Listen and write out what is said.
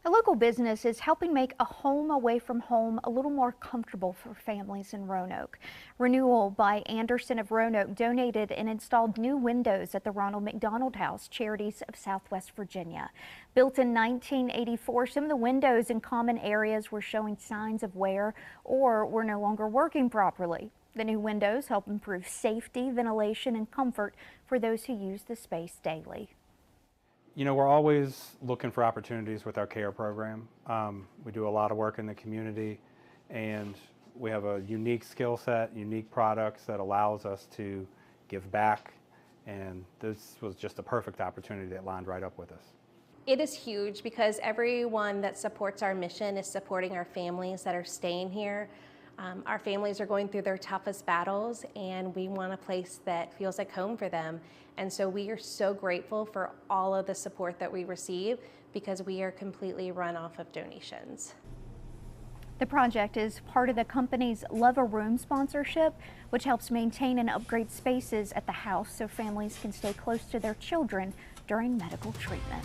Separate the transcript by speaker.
Speaker 1: A local business is helping make a home away from home a little more comfortable for families in Roanoke. Renewal by Andersen of Roanoke donated and installed new windows at the Ronald McDonald House, Charities of Southwest Virginia. Built in 1984, some of the windows in common areas were showing signs of wear or were no longer working properly. The new windows help improve safety, ventilation, and comfort for those who use the space daily.
Speaker 2: You know, we're always looking for opportunities with our CARE program. We do a lot of work in the community, and we have a unique skill set, unique products that allows us to give back, and this was just a perfect opportunity that lined right up with us.
Speaker 3: It is huge because everyone that supports our mission is supporting our families that are staying here. Our families are going through their toughest battles, and we want a place that feels like home for them. And so we are so grateful for all of the support that we receive because we are completely run off of donations.
Speaker 1: The project is part of the company's Love a Room sponsorship, which helps maintain and upgrade spaces at the house so families can stay close to their children during medical treatment.